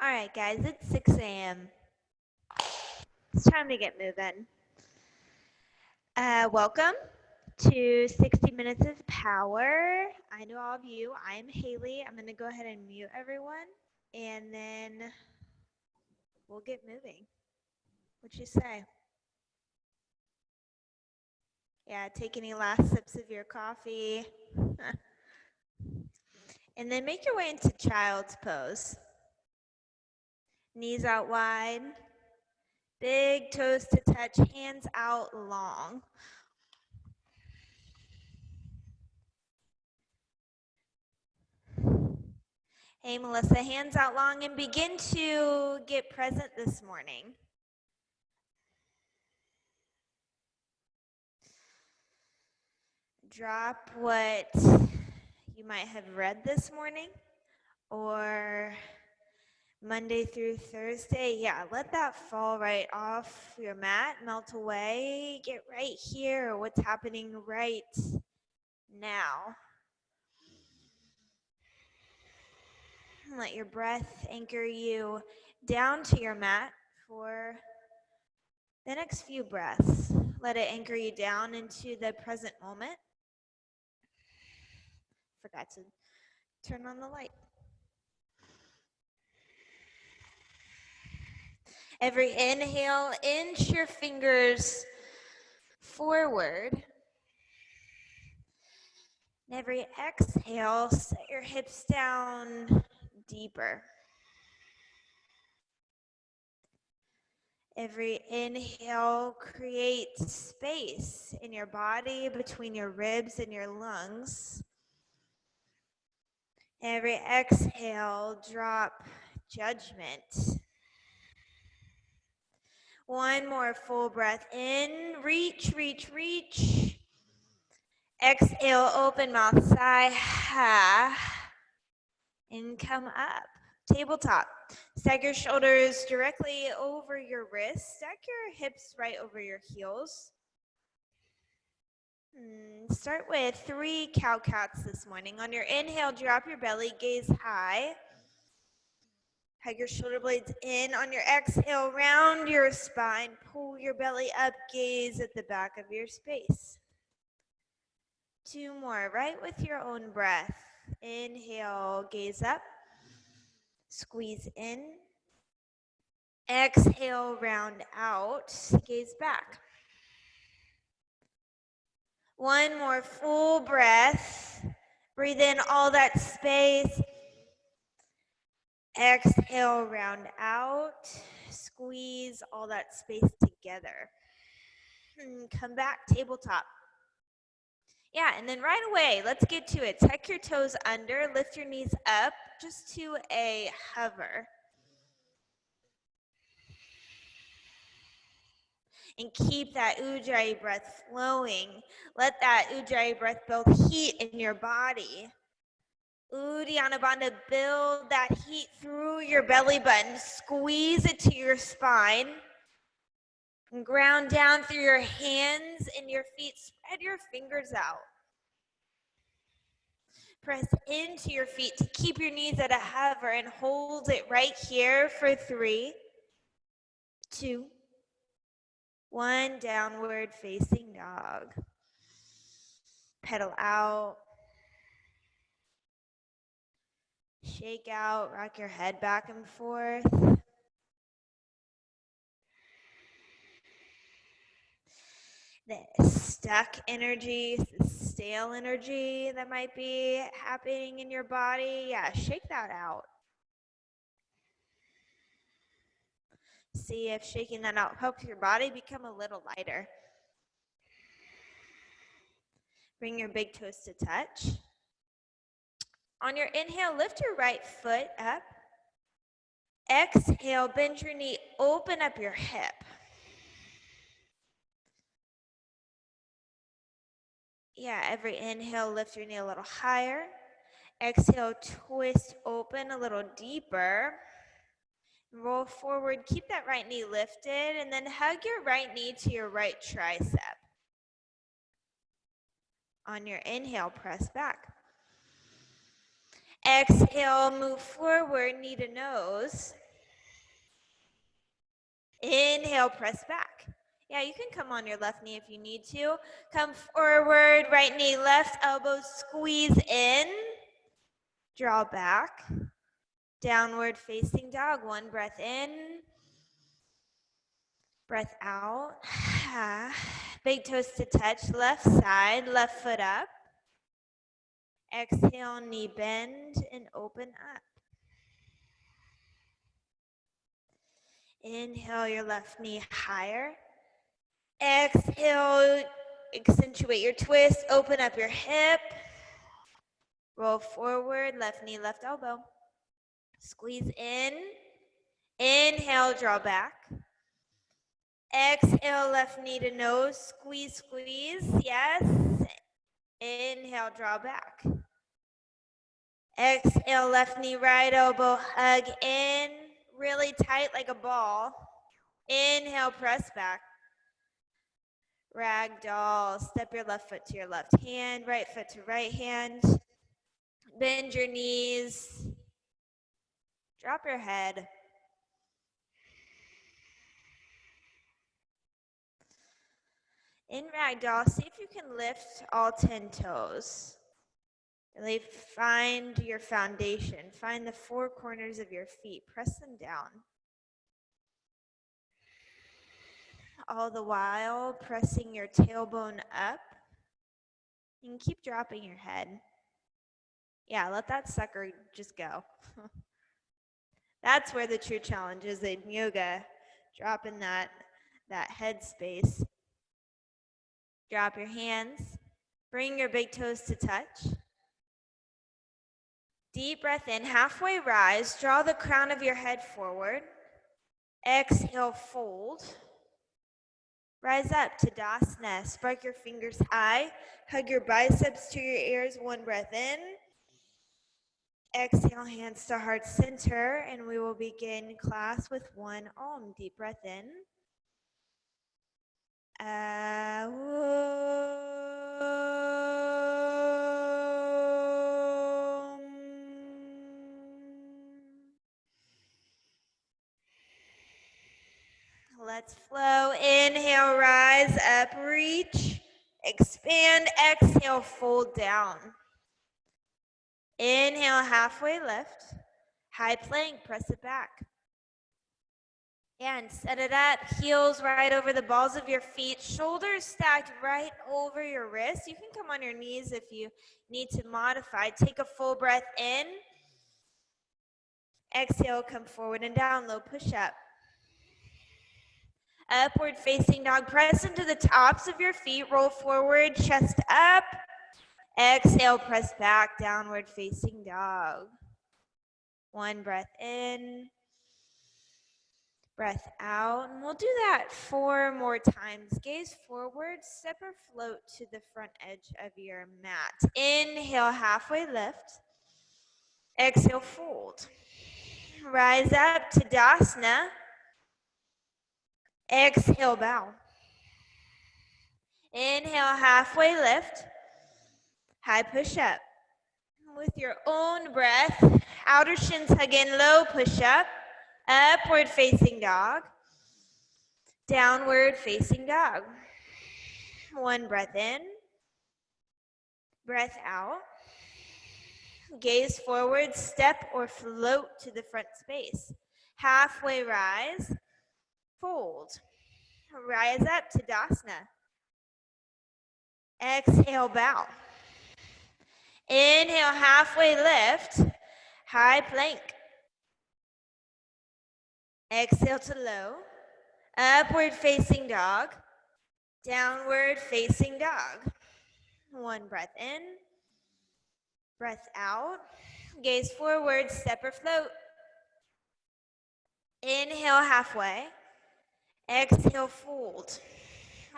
All right, guys, it's 6 a.m. It's time to get moving. Welcome to 60 Minutes of Power. I know all of you. I'm Hayley. I'm going to go ahead and mute everyone, and then we'll get moving. What you say? Yeah, take any last sips of your coffee. And then make your way into child's pose. Knees out wide. Big toes to touch, hands out long. Hey, Melissa, hands out long and begin to get present this morning. Drop what you might have read this morning or Monday through Thursday. Yeah, let that fall right off your mat, melt away. Get right here, what's happening right now. Let your breath anchor you down to your mat for the next few breaths. Let it anchor you down into the present moment. Forgot to turn on the light. Every inhale, inch your fingers forward. And every exhale, set your hips down deeper. Every inhale creates space in your body between your ribs and your lungs. Every exhale, drop judgment. One more full breath in, reach, reach, reach. Exhale, open mouth, sigh, and come up. Tabletop. Stack your shoulders directly over your wrists. Stack your hips right over your heels. Start with 3 cow-cats this morning. On your inhale, drop your belly, gaze high. Hug your shoulder blades in. On your exhale, round your spine, pull your belly up, gaze at the back of your space. 2 more, right with your own breath. Inhale, gaze up, squeeze in. Exhale, round out, gaze back. 1 more full breath. Breathe in all that space. Exhale, round out, squeeze all that space together. Come back, tabletop. Yeah, and then right away, let's get to it. Tuck your toes under, lift your knees up, just to a hover. And keep that Ujjayi breath flowing. Let that Ujjayi breath build heat in your body. Uddiyana Bandha, build that heat through your belly button. Squeeze it to your spine. And ground down through your hands and your feet. Spread your fingers out. Press into your feet to keep your knees at a hover and hold it right here for 3, 2, 1. Downward facing dog. Pedal out. Shake out, rock your head back and forth. The stuck energy, the stale energy that might be happening in your body, yeah, shake that out. See if shaking that out helps your body become a little lighter. Bring your big toes to touch. On your inhale, lift your right foot up. Exhale, bend your knee, open up your hip. Yeah, every inhale, lift your knee a little higher. Exhale, twist open a little deeper. Roll forward, keep that right knee lifted, and then hug your right knee to your right tricep. On your inhale, press back. Exhale, move forward, knee to nose. Inhale, press back. Yeah, you can come on your left knee if you need to. Come forward, right knee, left elbow, squeeze in. Draw back. Downward facing dog. One breath in. Breath out. Big toes to touch. Left side, left foot up. Exhale, knee bend and open up. Inhale your left knee higher. Exhale, accentuate your twist. Open up your hip. Roll forward, left knee, left elbow. Squeeze in. Inhale, draw back. Exhale, left knee to nose. Squeeze, squeeze. Yes. Inhale, draw back. Exhale, left knee, right elbow, hug in. Really tight like a ball. Inhale, press back. Ragdoll. Step your left foot to your left hand, right foot to right hand. Bend your knees. Drop your head. In Ragdoll, see if you can lift all 10 toes. Really find your foundation. Find the four corners of your feet. Press them down. All the while, pressing your tailbone up. And keep dropping your head. Yeah, let that sucker just go. That's where the true challenge is in yoga. Dropping that head space. Drop your hands. Bring your big toes to touch. Deep breath in, halfway rise. Draw the crown of your head forward. Exhale, fold. Rise up to Tadasana. Spark your fingers high. Hug your biceps to your ears. One breath in. Exhale, hands to heart center, and we will begin class with one Om. Deep breath in. Let's flow. Inhale, rise up, reach, expand, exhale, fold down. Inhale, halfway lift, high plank, press it back. And set it up, heels right over the balls of your feet, shoulders stacked right over your wrists. You can come on your knees if you need to modify. Take a full breath in. Exhale, come forward and down, low push up. Upward facing dog, press into the tops of your feet, roll forward, chest up. Exhale, press back, downward facing dog. One breath in. Breath out, and we'll do that 4 more times. Gaze forward, step or float to the front edge of your mat. Inhale, halfway lift. Exhale, fold. Rise up to Tadasana. Exhale, bow. Inhale, halfway lift. High push up. With your own breath, outer shins hug in, low push up. Upward facing dog. Downward facing dog. One breath in. Breath out. Gaze forward, step or float to the front space. Halfway rise. Fold. Rise up to Tadasana. Exhale, bow. Inhale, halfway lift. High plank. Exhale to low. Upward facing dog. Downward facing dog. One breath in. Breath out. Gaze forward, step or float. Inhale, halfway. Exhale, fold.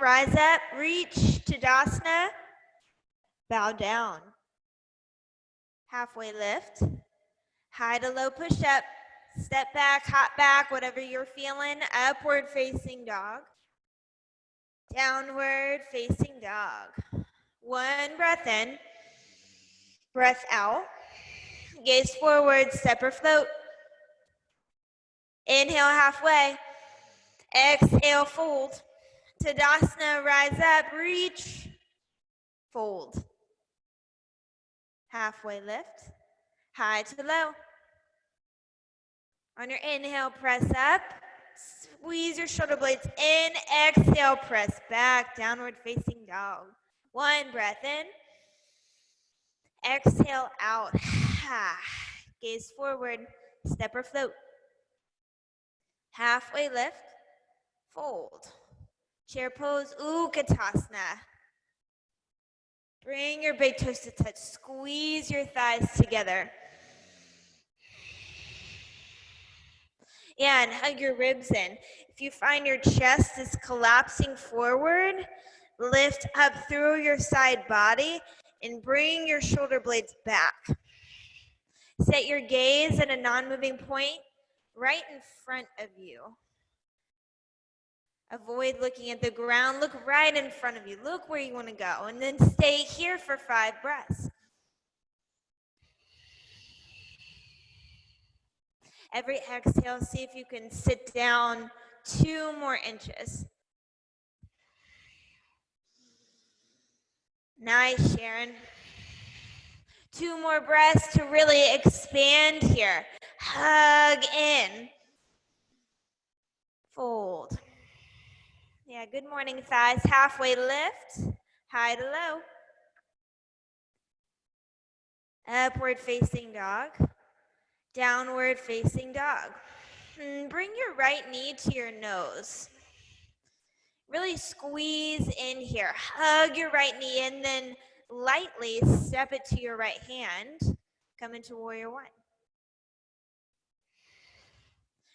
Rise up, reach to Tadasana. Bow down. Halfway lift. High to low push up. Step back, hop back, whatever you're feeling. Upward facing dog. Downward facing dog. One breath in. Breath out. Gaze forward, step or float. Inhale, halfway. Exhale, fold. Tadasana, rise up, reach, fold. Halfway lift, high to low. On your inhale, press up. Squeeze your shoulder blades in. Exhale, press back, downward facing dog. One breath in. Exhale out. Gaze forward, step or float. Halfway lift, fold. Chair pose, Utkatasana. Bring your big toes to touch. Squeeze your thighs together. Yeah, and hug your ribs in. If you find your chest is collapsing forward, lift up through your side body and bring your shoulder blades back. Set your gaze at a non-moving point right in front of you. Avoid looking at the ground. Look right in front of you. Look where you want to go. And then stay here for 5 breaths. Every exhale, see if you can sit down 2 more inches. Nice, Sharon. 2 more breaths to really expand here. Hug in. Fold. Yeah, good morning, thighs. Halfway lift, high to low. Upward facing dog. Downward facing dog. Bring your right knee to your nose. Really squeeze in here. Hug your right knee and then lightly step it to your right hand. Come into warrior one.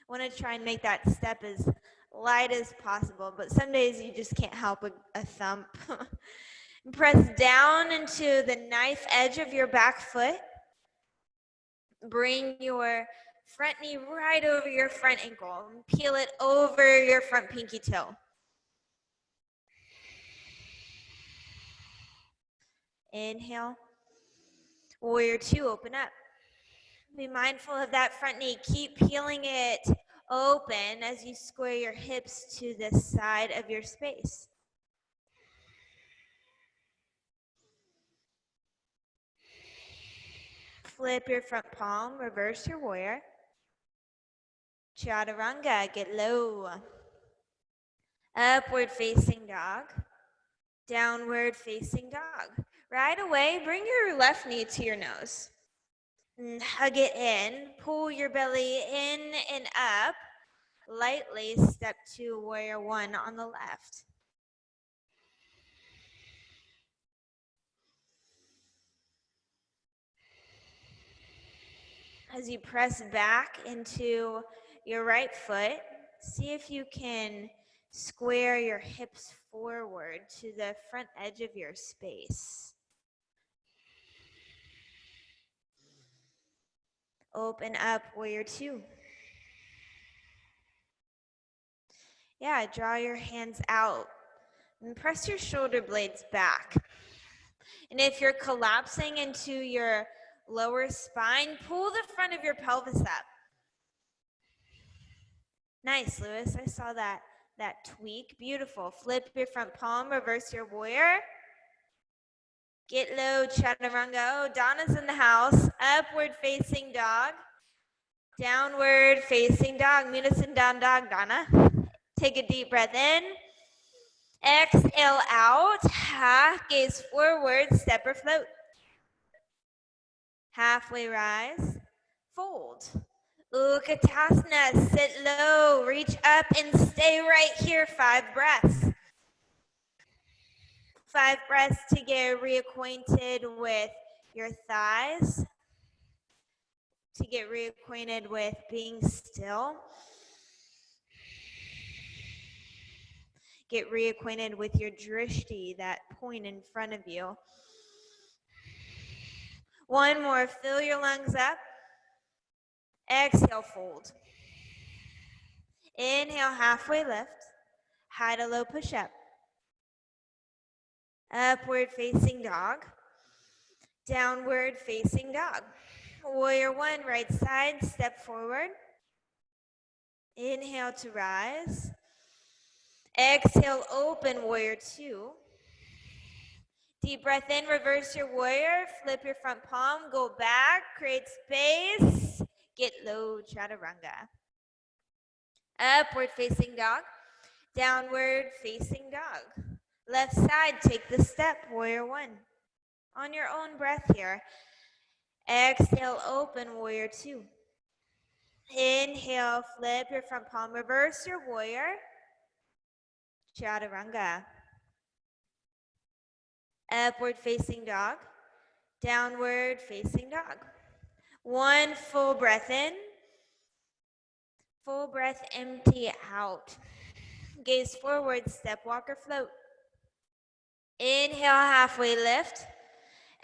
I want to try and make that step as light as possible, but some days you just can't help a thump. Press down into the knife edge of your back foot. Bring your front knee right over your front ankle. Peel it over your front pinky toe. Inhale. Warrior two, open up. Be mindful of that front knee. Keep peeling it open as you square your hips to the side of your space. Flip your front palm, reverse your warrior. Chaturanga, get low. Upward facing dog. Downward facing dog. Right away, bring your left knee to your nose. And hug it in. Pull your belly in and up. Lightly step to warrior one on the left. As you press back into your right foot, see if you can square your hips forward to the front edge of your space. Open up, warrior two. Yeah, draw your hands out and press your shoulder blades back. And if you're collapsing into your lower spine, pull the front of your pelvis up. Nice, Lewis. I saw that tweak. Beautiful. Flip your front palm, reverse your warrior. Get low, chaturanga. Oh, Donna's in the house. Upward facing dog. Downward facing dog. Meet us in down dog, Donna. Take a deep breath in. Exhale out. Gaze forward, step or float. Halfway rise. Fold. Utkatasana, sit low, reach up and stay right here, 5 breaths. 5 breaths to get reacquainted with your thighs, to get reacquainted with being still, get reacquainted with your drishti, that point in front of you. One more, fill your lungs up. Exhale, fold. Inhale, halfway lift. High to low push up. Upward facing dog. Downward facing dog. Warrior one, right side, step forward. Inhale to rise. Exhale, open, warrior two. Deep breath in, reverse your warrior, flip your front palm, go back, create space, get low, chaturanga. Upward facing dog, downward facing dog. Left side, take the step, warrior one. On your own breath here. Exhale, open, warrior two. Inhale, flip your front palm, reverse your warrior, chaturanga. Upward facing dog, downward facing dog. One full breath in, full breath empty out. Gaze forward, step, walk, or float. Inhale, halfway lift.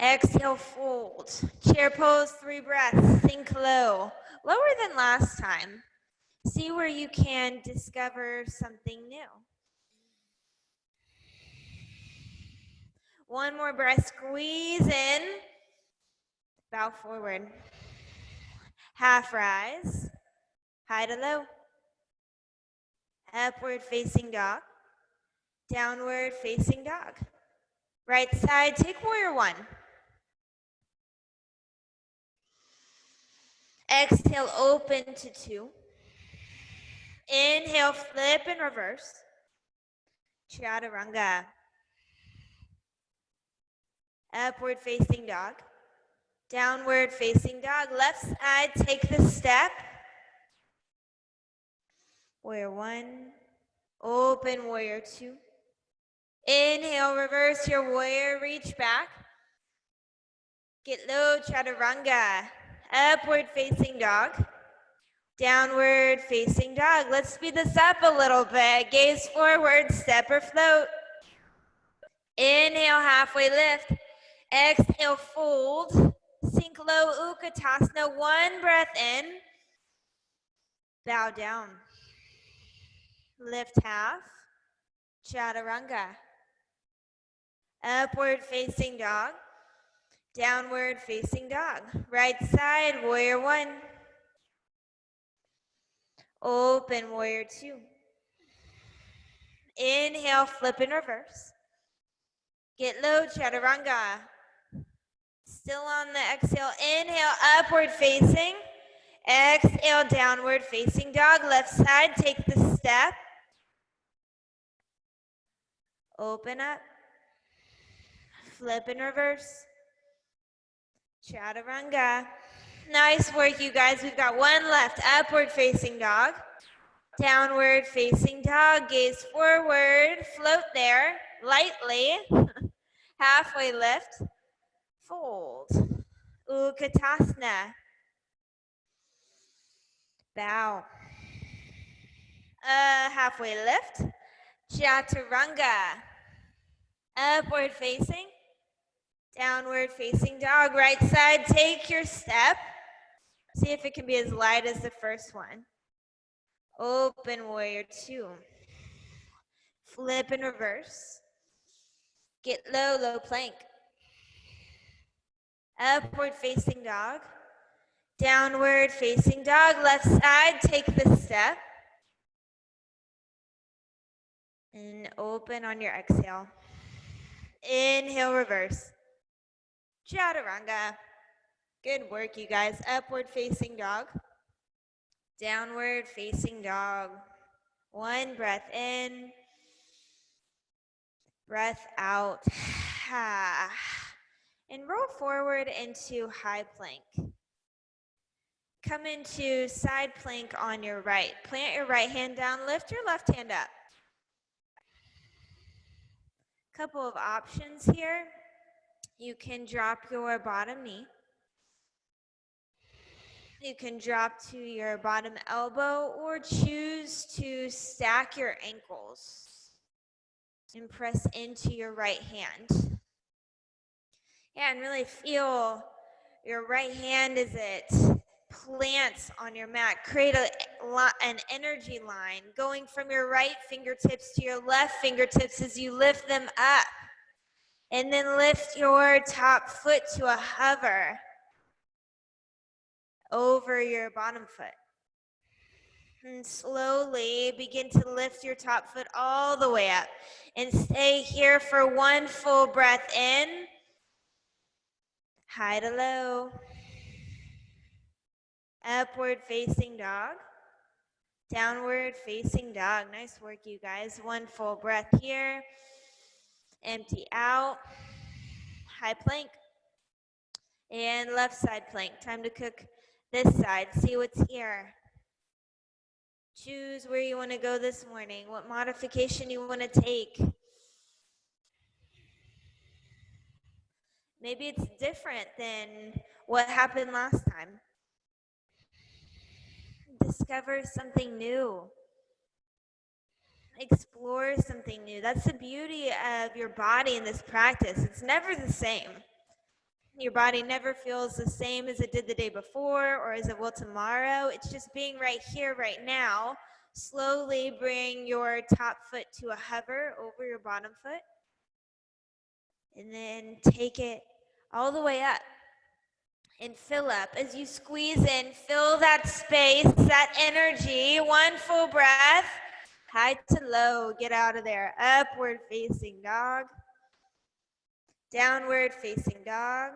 Exhale, fold. Chair pose, 3 breaths, sink low. Lower than last time. See where you can discover something new. One more breath, squeeze in. Bow forward. Half rise, high to low. Upward facing dog, downward facing dog. Right side, take warrior one. Exhale, open to two. Inhale, flip and reverse. Chaturanga. Upward facing dog. Downward facing dog. Left side, take the step. Warrior one. Open, warrior two. Inhale, reverse your warrior, reach back. Get low, chaturanga. Upward facing dog. Downward facing dog. Let's speed this up a little bit. Gaze forward, step or float. Inhale, halfway lift. Exhale, fold. Sink low, Utkatasana. One breath in. Bow down. Lift half. Chaturanga. Upward facing dog. Downward facing dog. Right side, warrior one. Open, warrior two. Inhale, flip and reverse. Get low, chaturanga. Still on the exhale. Inhale, upward facing. Exhale, downward facing dog. Left side, take the step. Open up. Flip and reverse. Chaturanga. Nice work, you guys. We've got one left. Upward facing dog. Downward facing dog. Gaze forward. Float there lightly. Halfway lift. Fold. Utkatasana. Bow. Halfway lift. Chaturanga. Upward facing. Downward facing dog. Right side, take your step. See if it can be as light as the first one. Open, warrior two. Flip and reverse. Get low, low plank. Upward facing dog. Downward facing dog. Left side, take the step. And open on your exhale. Inhale, reverse. Chaturanga. Good work, you guys. Upward facing dog. Downward facing dog. One breath in. Breath out. And roll forward into high plank. Come into side plank on your right. Plant your right hand down. Lift your left hand up. Couple of options here. You can drop your bottom knee. You can drop to your bottom elbow or choose to stack your ankles and press into your right hand. Yeah, and really feel your right hand as it plants on your mat. Create an energy line going from your right fingertips to your left fingertips as you lift them up. And then lift your top foot to a hover over your bottom foot. And slowly begin to lift your top foot all the way up. And stay here for one full breath in. High to low. Upward facing dog. Downward facing dog. Nice work, you guys. One full breath here. Empty out. High plank. And left side plank. Time to cook this side. See what's here. Choose where you want to go this morning, what modification you want to take. Maybe it's different than what happened last time. Discover something new. Explore something new. That's the beauty of your body in this practice. It's never the same. Your body never feels the same as it did the day before or as it will tomorrow. It's just being right here, right now. Slowly bring your top foot to a hover over your bottom foot. And then take it all the way up. And fill up. As you squeeze in, fill that space, that energy. One full breath. High to low. Get out of there. Upward facing dog. Downward facing dog.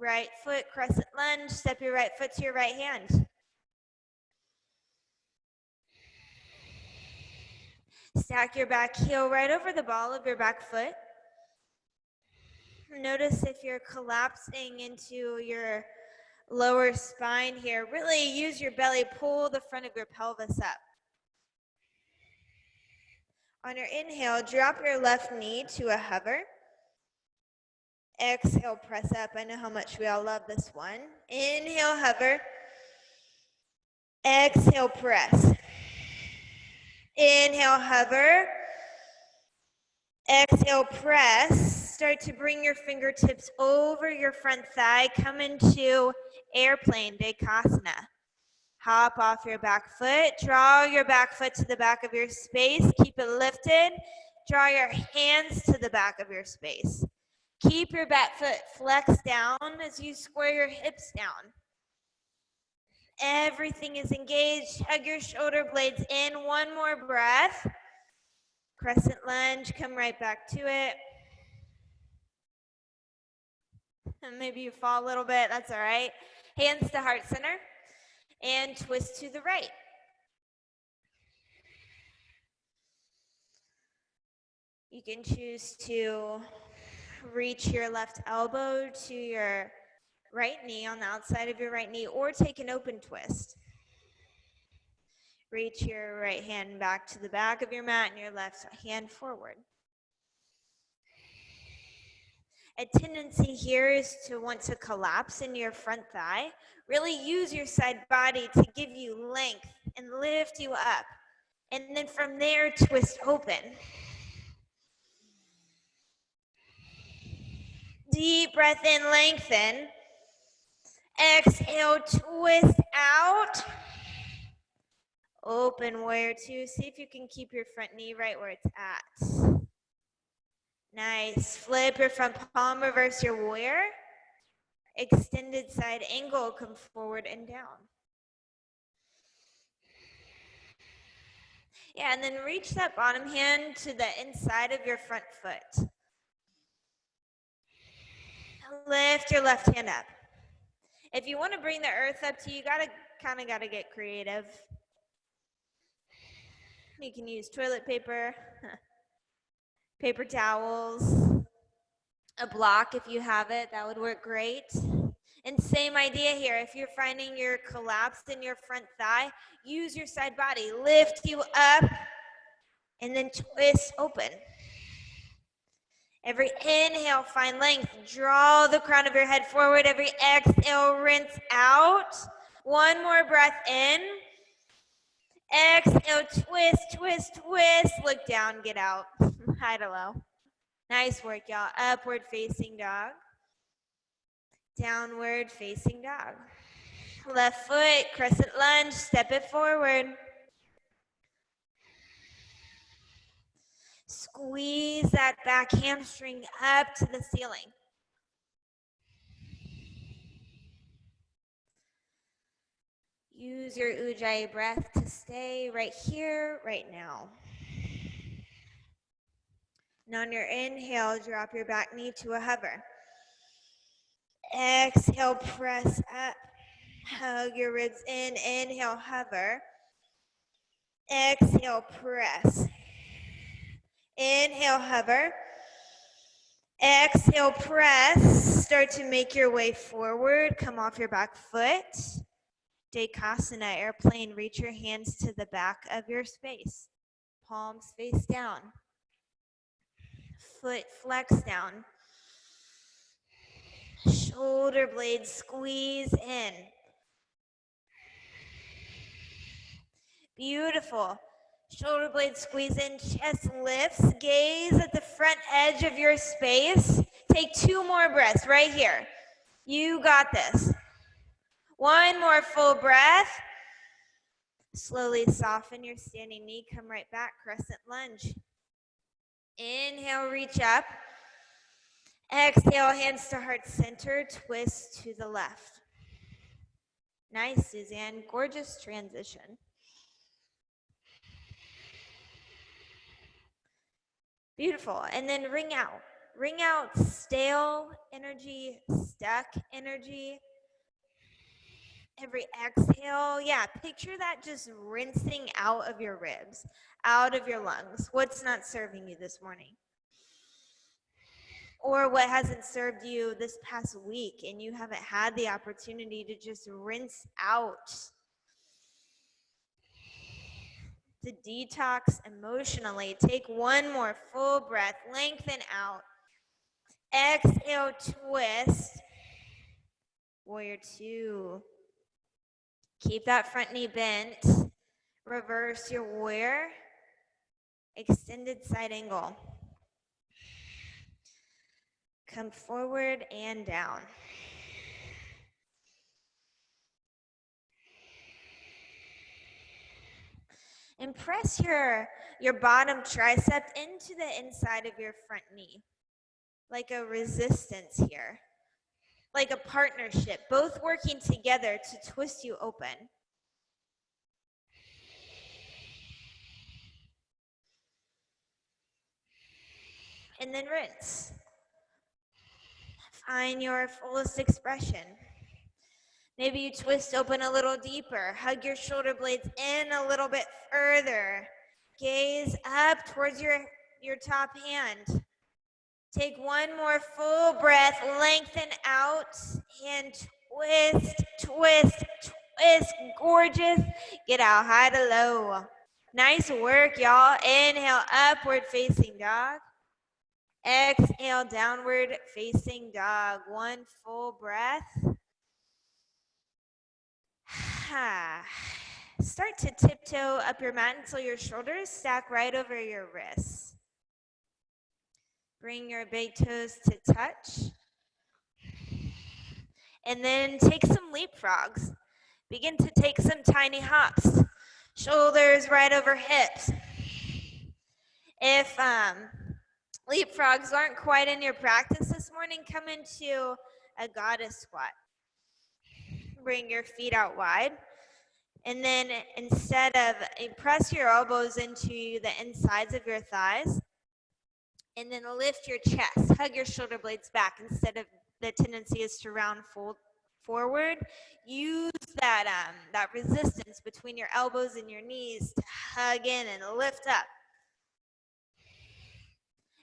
Right foot, crescent lunge. Step your right foot to your right hand. Stack your back heel right over the ball of your back foot. Notice if you're collapsing into your lower spine here. Really use your belly, pull the front of your pelvis up. On your inhale, drop your left knee to a hover. Exhale, press up. I know how much we all love this one. Inhale, hover. Exhale, press. Inhale, hover. Exhale, press. Start to bring your fingertips over your front thigh. Come into airplane, Dekasana. Hop off your back foot. Draw your back foot to the back of your space. Keep it lifted. Draw your hands to the back of your space. Keep your back foot flexed down as you square your hips down. Everything is engaged. Hug your shoulder blades in. One more breath. Crescent lunge. Come right back to it. And maybe you fall a little bit. That's all right. Hands to heart center. And twist to the right. You can choose to reach your left elbow to your right knee on the outside of your right knee, or take an open twist. Reach your right hand back to the back of your mat and your left hand forward. A tendency here is to want to collapse in your front thigh. Really use your side body to give you length and lift you up. And then from there, twist open. Deep breath in, lengthen. Exhale, twist out. Open warrior two. See if you can keep your front knee right where it's at. Nice. Flip your front palm, reverse your warrior. Extended side angle, come forward and down. Yeah, and then reach that bottom hand to the inside of your front foot. Lift your left hand up. If you want to bring the earth up to you, kind of got to get creative. You can use toilet paper, paper towels, a block if you have it, that would work great. And same idea here, if you're finding you're collapsed in your front thigh, use your side body, lift you up, and then twist open. Every inhale, find length, draw the crown of your head forward. Every exhale, rinse out. One more breath in. Exhale, twist, twist, twist. Look down, get out. High to low. Nice work, y'all. Upward facing dog. Downward facing dog. Left foot, crescent lunge, step it forward. Squeeze that back hamstring up to the ceiling. Use your Ujjayi breath to stay right here, right now. And on your inhale, drop your back knee to a hover. Exhale, press up. Hug your ribs in. Inhale, hover. Exhale, press. Inhale, hover. Exhale, press. Start to make your way forward. Come off your back foot. Dekasana, airplane. Reach your hands to the back of your space. Palms face down. Foot flex down. Shoulder blades squeeze in. Beautiful. Shoulder blades squeeze in, chest lifts. Gaze at the front edge of your space. Take 2 more breaths right here. You got this. 1 more full breath. Slowly soften your standing knee. Come right back, crescent lunge. Inhale, reach up. Exhale, hands to heart center. Twist to the left. Nice, Suzanne. Gorgeous transition. Beautiful. And then ring out. Ring out stale energy, stuck energy. Every exhale, yeah, picture that just rinsing out of your ribs, out of your lungs. What's not serving you this morning? Or what hasn't served you this past week and you haven't had the opportunity to just rinse out, to detox emotionally. Take 1 more full breath, lengthen out. Exhale, twist. Warrior 2. Keep that front knee bent. Reverse your warrior. Extended side angle. Come forward and down. And press your bottom tricep into the inside of your front knee. Like a resistance here. Like a partnership, both working together to twist you open. And then rinse. Find your fullest expression. Maybe you twist open a little deeper. Hug your shoulder blades in a little bit further. Gaze up towards your top hand. Take 1 more full breath. Lengthen out and twist, twist, twist. Gorgeous. Get out high to low. Nice work, y'all. Inhale, upward facing dog. Exhale, downward facing dog. 1 full breath. Start to tiptoe up your mat until your shoulders stack right over your wrists. Bring your big toes to touch. And then take some leapfrogs. Begin to take some tiny hops. Shoulders right over hips. If leapfrogs aren't quite in your practice this morning, come into a goddess squat. Bring your feet out wide. And then instead of, press your elbows into the insides of your thighs. And then lift your chest. Hug your shoulder blades back. Instead of the tendency is to round fold forward. Use that resistance between your elbows and your knees to hug in and lift up.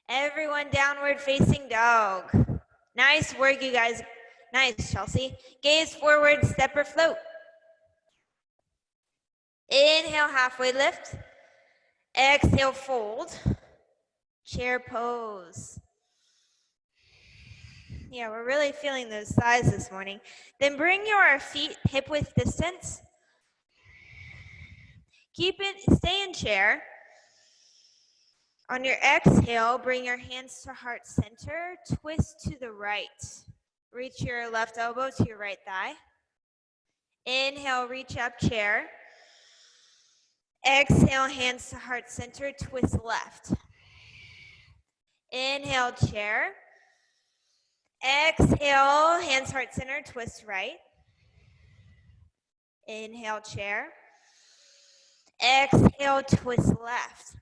Everyone downward facing dog. Nice work, you guys. Nice, Chelsea. Gaze forward, step or float. Inhale, halfway lift. Exhale, fold. Chair pose. Yeah, we're really feeling those thighs this morning. Then bring your feet hip width distance. Stay in chair. On your exhale, bring your hands to heart center. Twist to the right. Reach your left elbow to your right thigh. Inhale, reach up, chair. Exhale, hands to heart center, twist left. Inhale, chair. Exhale, hands heart center, twist right. Inhale, chair. Exhale, twist left.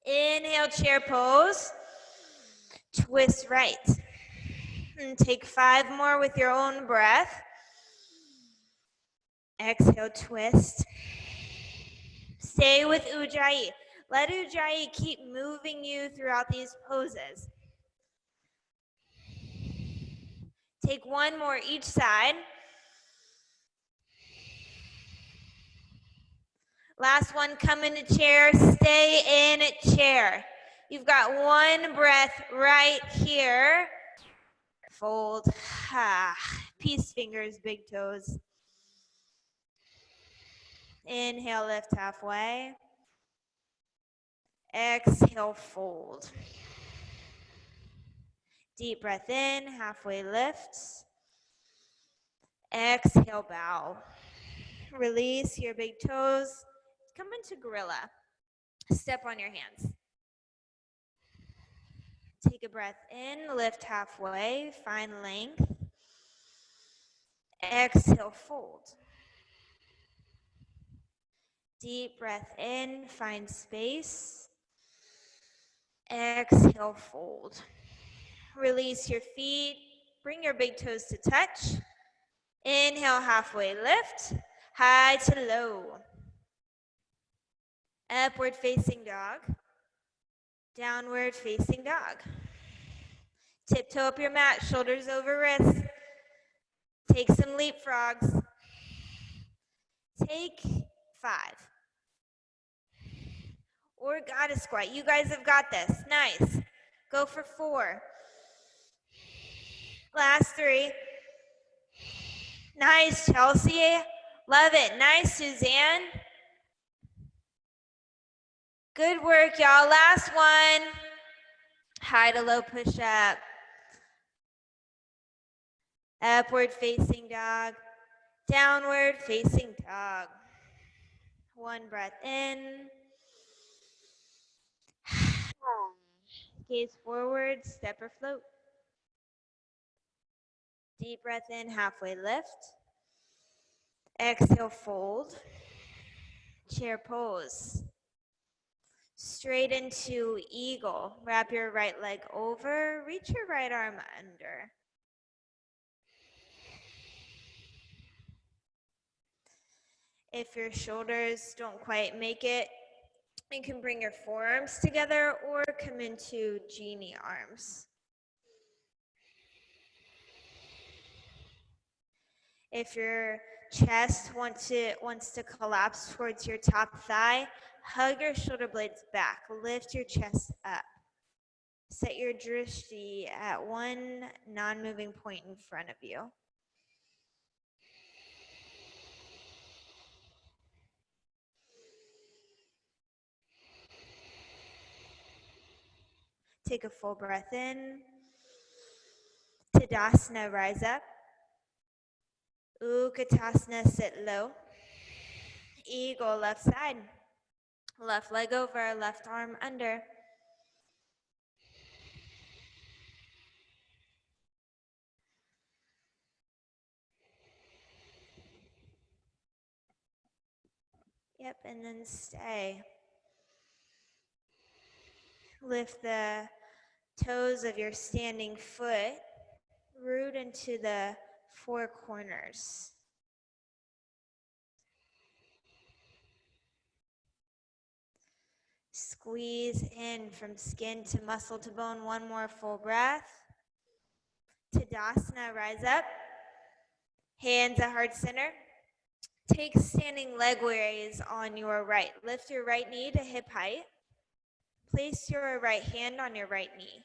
Inhale, chair pose. Twist right. And take 5 more with your own breath. Exhale, twist. Stay with Ujjayi. Let Ujjayi keep moving you throughout these poses. Take 1 more each side. Last one, come into chair, stay in chair. You've got 1 breath right here. Fold, peace fingers, big toes. Inhale, lift halfway. Exhale, fold. Deep breath in, halfway lift. Exhale, bow. Release your big toes. Come into gorilla. Step on your hands. Take a breath in, lift halfway, find length. Exhale, fold. Deep breath in, find space. Exhale, fold. Release your feet, bring your big toes to touch. Inhale, halfway lift, high to low. Upward facing dog, downward facing dog. Tiptoe up your mat, shoulders over wrists. Take some leapfrogs. Take 5. Or goddess squat. You guys have got this. Nice. Go for 4. Last 3. Nice, Chelsea. Love it. Nice, Suzanne. Good work, y'all. Last one. High to low push-up. Upward facing dog. Downward facing dog. 1 breath in. Gaze forward, step or float. Deep breath in, halfway lift. Exhale, fold. Chair pose. Straight into eagle. Wrap your right leg over, reach your right arm under. If your shoulders don't quite make it, you can bring your forearms together or come into genie arms. If your chest wants to collapse towards your top thigh, hug your shoulder blades back. Lift your chest up. Set your drishti at 1 non-moving point in front of you. Take a full breath in. Tadasana, rise up. Utkatasana, sit low. Eagle, left side. Left leg over, left arm under. Yep, and then stay. Lift the toes of your standing foot, root into the 4 corners. Squeeze in from skin to muscle to bone. 1 more full breath. Tadasana, rise up. Hands at heart center. Take standing leg raise on your right. Lift your right knee to hip height. Place your right hand on your right knee.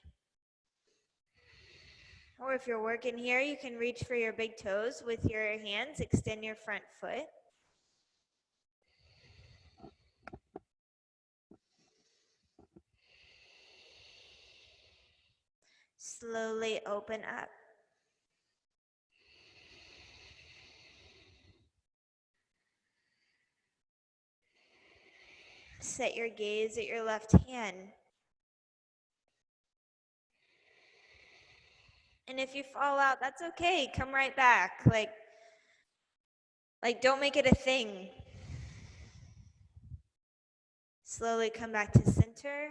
Or if you're working here, you can reach for your big toes with your hands. Extend your front foot. Slowly open up. Set your gaze at your left hand. And if you fall out, that's okay. Come right back. Like, don't make it a thing. Slowly come back to center.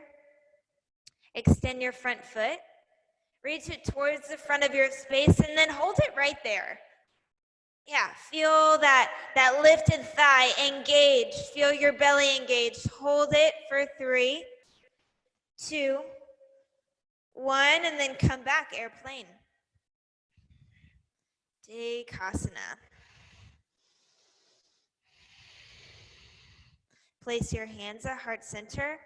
Extend your front foot. Reach it towards the front of your space and then hold it right there. Yeah, feel that lifted thigh engaged. Feel your belly engaged. Hold it for 3, 2, 1, and then come back, airplane. Dekasana. Place your hands at heart center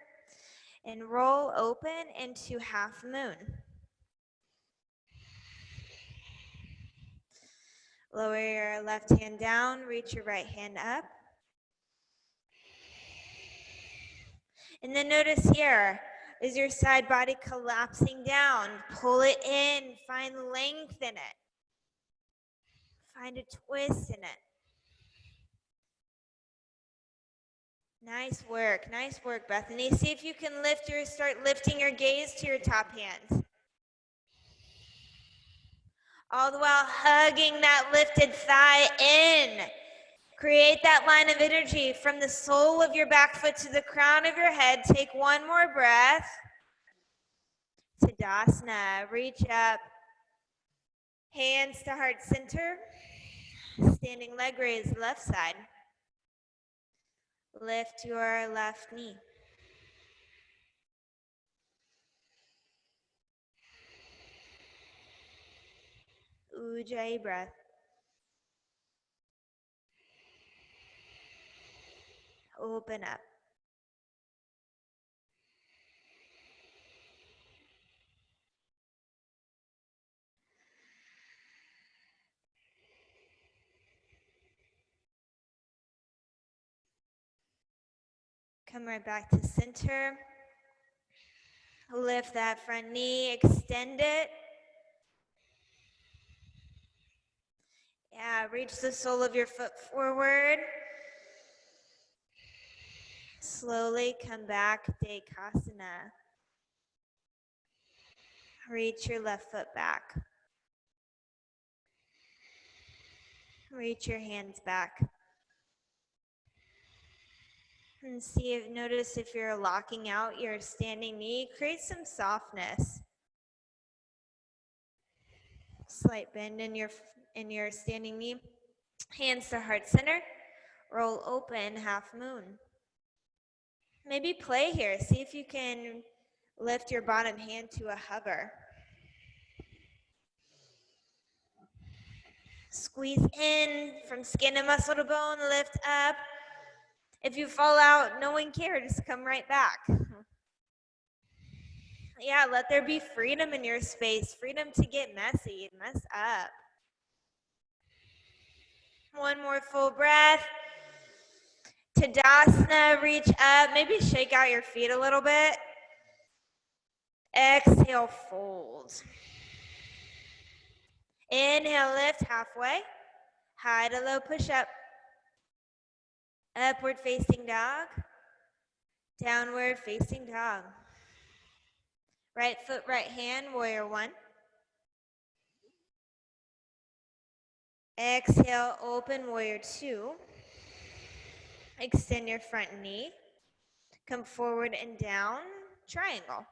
and roll open into half moon. Lower your left hand down, reach your right hand up. And then notice here, is your side body collapsing down? Pull it in, find length in it. Find a twist in it. Nice work, Bethany. See if you can start lifting your gaze to your top hands. All the while hugging that lifted thigh in. Create that line of energy from the sole of your back foot to the crown of your head. Take one more breath. Tadasana, reach up. Hands to heart center. Standing leg raise, left side. Lift your left knee. Ujjayi breath. Open up. Come right back to center. Lift that front knee, extend it. Yeah, reach the sole of your foot forward. Slowly come back, Dekasana. Reach your left foot back. Reach your hands back. And notice if you're locking out your standing knee, create some softness. Slight bend in your standing knee. Hands to heart center. Roll open, half moon. Maybe play here. See if you can lift your bottom hand to a hover. Squeeze in from skin and muscle to bone, lift up. If you fall out, no one cares, come right back. Yeah, let there be freedom in your space, freedom to get messy, mess up. One more full breath. Tadasana, reach up, maybe shake out your feet a little bit. Exhale, fold. Inhale, lift halfway. High to low, push up. Upward facing dog. Downward facing dog. Right foot, right hand, warrior 1. Exhale, open, warrior 2. Extend your front knee. Come forward and down, triangle.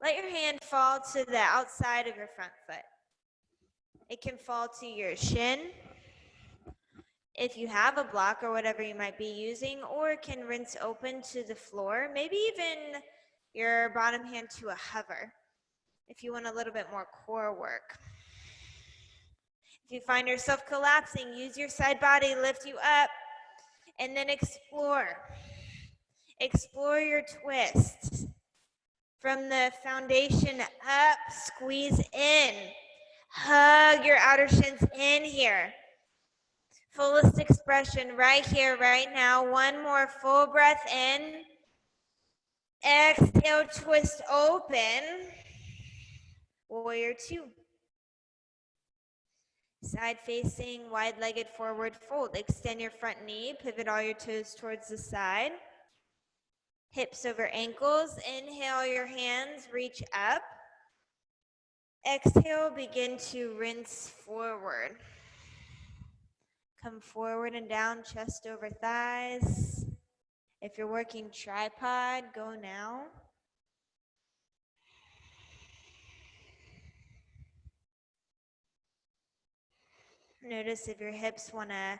Let your hand fall to the outside of your front foot. It can fall to your shin, if you have a block or whatever you might be using, or it can rinse open to the floor, maybe even your bottom hand to a hover, if you want a little bit more core work. If you find yourself collapsing, use your side body, lift you up, and then explore. Explore your twist. From the foundation up, squeeze in. Hug your outer shins in here. Fullest expression right here, right now. One more full breath in. Exhale, twist open. Warrior 2. Side facing, wide-legged forward fold. Extend your front knee, pivot all your toes towards the side. Hips over ankles. Inhale your hands, reach up. Exhale, begin to rinse forward. Come forward and down, chest over thighs. If you're working tripod, go now. Notice if your hips want to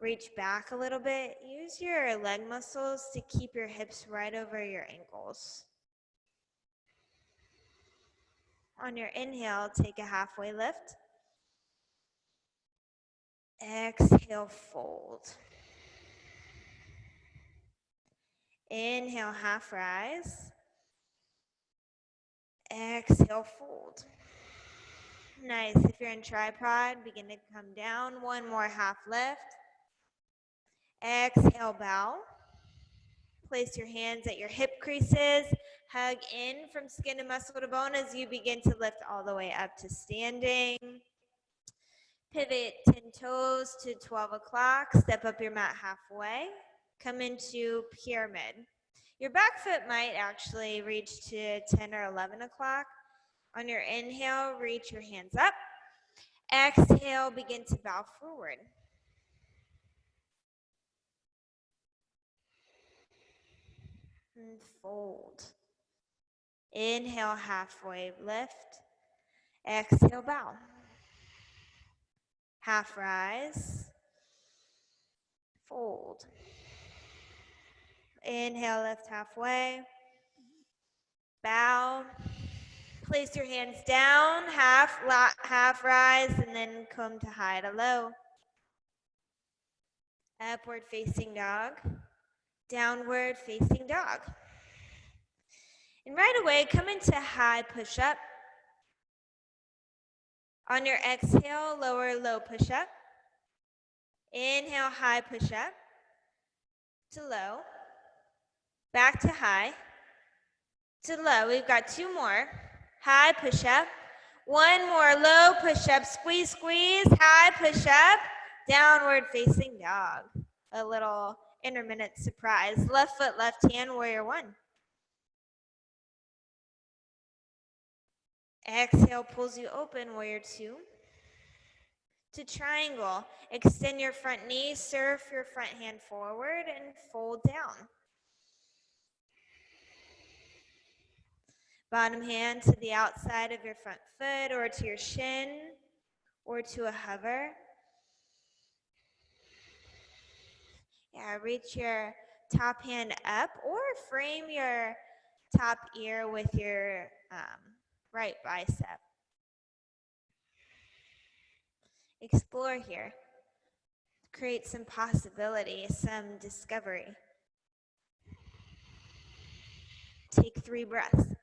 reach back a little bit, use your leg muscles to keep your hips right over your ankles. On your inhale, take a halfway lift. Exhale, fold. Inhale, half rise. Exhale, fold. Nice. If you're in tripod, begin to come down. One more half lift. Exhale, bow. Place your hands at your hip creases. Hug in from skin to muscle to bone as you begin to lift all the way up to standing. Pivot 10 toes to 12 o'clock. Step up your mat halfway. Come into pyramid. Your back foot might actually reach to 10 or 11 o'clock. On your inhale, reach your hands up. Exhale, begin to bow forward. And fold. Inhale, halfway lift. Exhale, bow. Half rise. Fold. Inhale, lift halfway. Bow. Place your hands down, half rise, and then come to high to low. Upward facing dog. Downward facing dog. And right away, come into high push-up. On your exhale, lower low push-up. Inhale, high push-up to low. Back to high to low. We've got two more. High push-up. One more low push-up. Squeeze, squeeze. High push-up. Downward facing dog. A little intermittent surprise. Left foot, left hand, warrior one. Exhale pulls you open, warrior two. To triangle, extend your front knee, surf your front hand forward, and fold down. Bottom hand to the outside of your front foot, or to your shin, or to a hover. Yeah, reach your top hand up, or frame your top ear with your right bicep. Explore here. Create some possibility, some discovery. Take 3 breaths.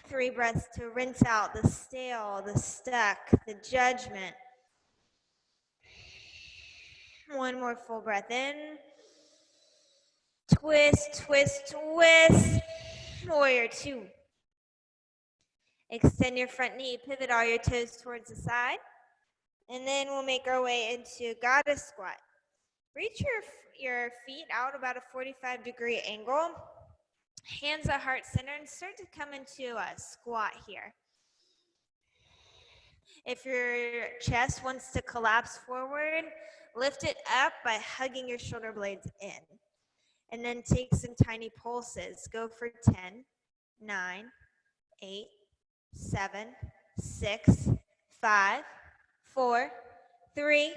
3 breaths to rinse out the stale, the stuck, the judgment. 1 more full breath in. Twist, twist, twist. Warrior two. Extend your front knee, pivot all your toes towards the side. And then we'll make our way into goddess squat. Reach your feet out about a 45-degree angle. Hands at heart center and start to come into a squat here. If your chest wants to collapse forward, lift it up by hugging your shoulder blades in. And then take some tiny pulses. Go for 10, 9, 8, 7, 6, 5, 4, 3,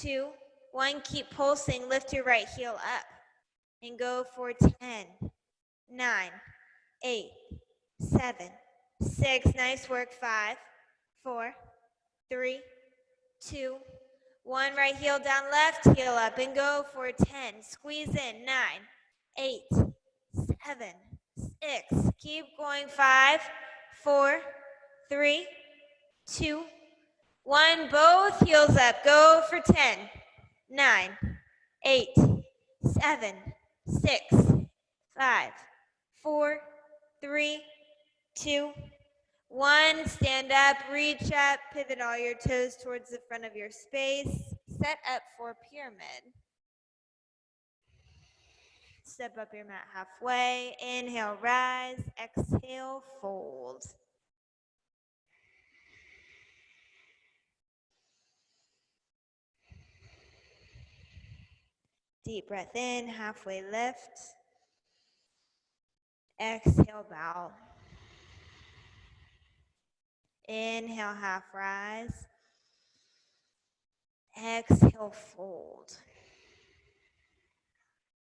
2, 1. Keep pulsing. Lift your right heel up. And go for 10, 9, 8, 7, 6. Nice work. 5, 4, 3, 2, 1. Right heel down, left heel up, and go for 10. Squeeze in. 9, 8, 7, 6. Keep going. 5, 4, 3, 2, 1. Both heels up. Go for 10, 9, 8, 7, 6, 5, 4, 3, 2, 1. Stand up, reach up, pivot all your toes towards the front of your space. Set up for pyramid. Step up your mat halfway. Inhale, rise. Exhale, fold. Deep breath in, halfway lift. Exhale, bow. Inhale, half rise. Exhale, fold.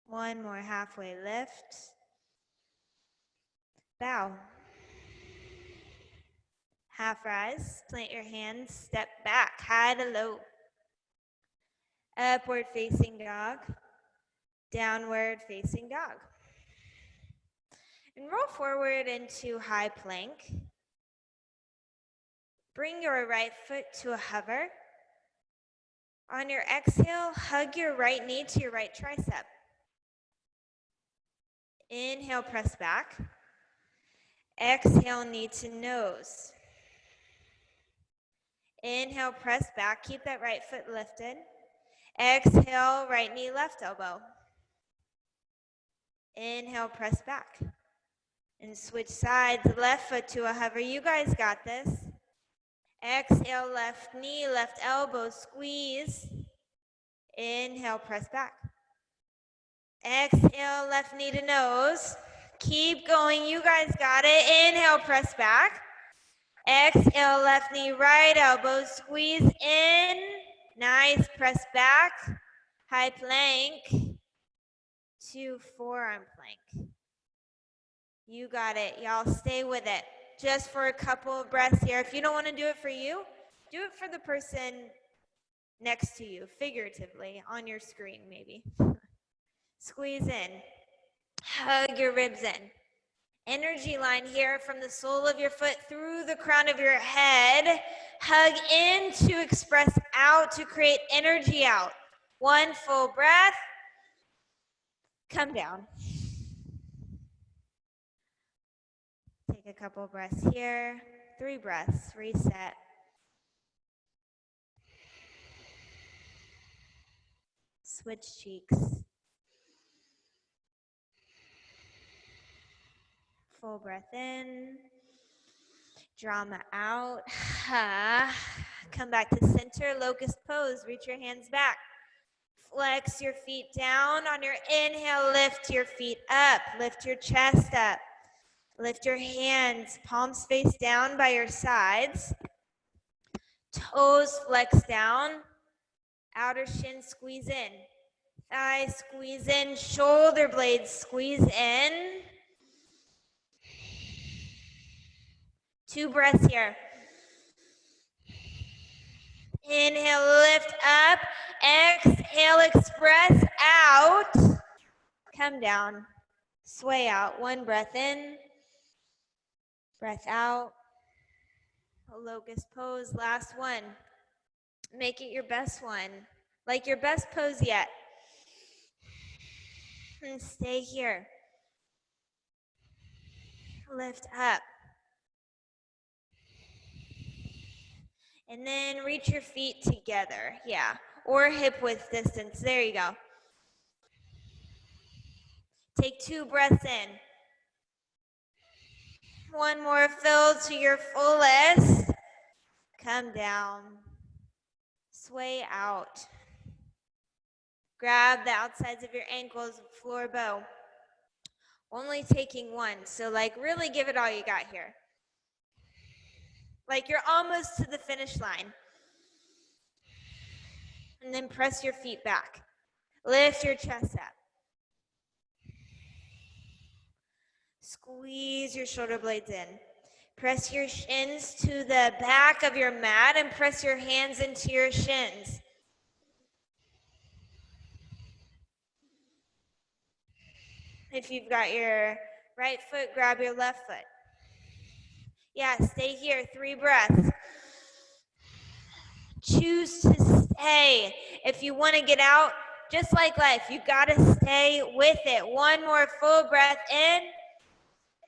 One more halfway lift. Bow. Half rise. Plant your hands. Step back, high to low. Upward facing dog. Downward facing dog. And roll forward into high plank. Bring your right foot to a hover. On your exhale, hug your right knee to your right tricep. Inhale, press back. Exhale, knee to nose. Inhale, press back. Keep that right foot lifted. Exhale, right knee, left elbow. Inhale, press back. And switch sides, left foot to a hover. You guys got this. Exhale, left knee, left elbow, squeeze. Inhale, press back. Exhale, left knee to nose. Keep going, you guys got it. Inhale, press back. Exhale, left knee, right elbow, squeeze in. Nice, press back. High plank to forearm plank. You got it, y'all, stay with it. Just for a couple of breaths here. If you don't want to do it for you, do it for the person next to you, figuratively, on your screen maybe. Squeeze in, hug your ribs in. Energy line here from the sole of your foot through the crown of your head. Hug in to express out, to create energy out. One full breath. Come down. Take a couple of breaths here. 3 breaths, reset. Switch cheeks. Full breath in. Drama out. Come back to center, locust pose. Reach your hands back. Flex your feet down. On your inhale, lift your feet up. Lift your chest up. Lift your hands, palms face down by your sides. Toes flex down. Outer shin squeeze in. Thighs squeeze in. Shoulder blades squeeze in. 2 breaths here. Inhale, lift up. Exhale, express out. Come down. Sway out. 1 breath in. Breath out. A locust pose. Last one. Make it your best one. Like your best pose yet. And stay here. Lift up. And then reach your feet together. Yeah. Or hip width distance. There you go. Take 2 breaths in. 1 more, fill to your fullest. Come down. Sway out. Grab the outsides of your ankles, floor bow. Only taking 1, so like really give it all you got here. Like you're almost to the finish line. And then press your feet back. Lift your chest up. Squeeze your shoulder blades in. Press your shins to the back of your mat and press your hands into your shins. If you've got your right foot, grab your left foot. Yeah, stay here, 3 breaths. Choose to stay. If you want to get out, just like life, you got to stay with it. 1 more full breath in.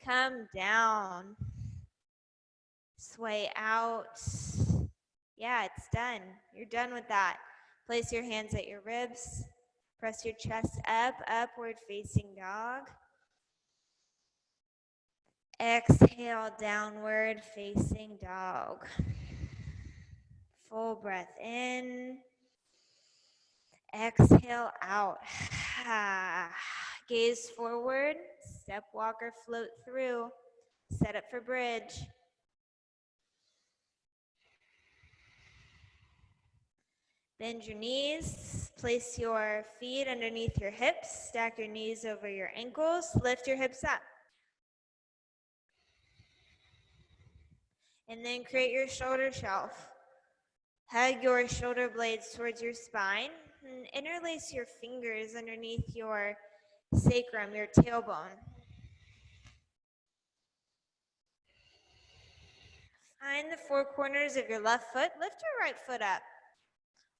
Come down. Sway out. Yeah, it's done. You're done with that. Place your hands at your ribs. Press your chest up, upward facing dog. Exhale, downward facing dog. Full breath in. Exhale out. Gaze forward, step, walk, or float through. Set up for bridge. Bend your knees, place your feet underneath your hips, stack your knees over your ankles, lift your hips up. And then create your shoulder shelf. Hug your shoulder blades towards your spine and interlace your fingers underneath your sacrum, your tailbone. Find the four corners of your left foot. Lift your right foot up.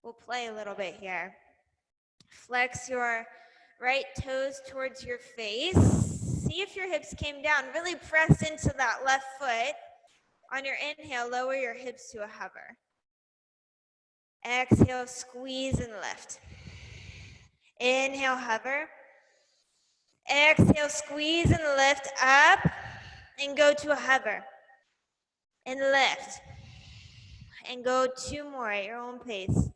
We'll play a little bit here. Flex your right toes towards your face. See if your hips came down. Really press into that left foot. On your inhale, lower your hips to a hover. Exhale, squeeze and lift. Inhale, hover. Exhale, squeeze and lift up and go to a hover. And lift. And go two more at your own pace.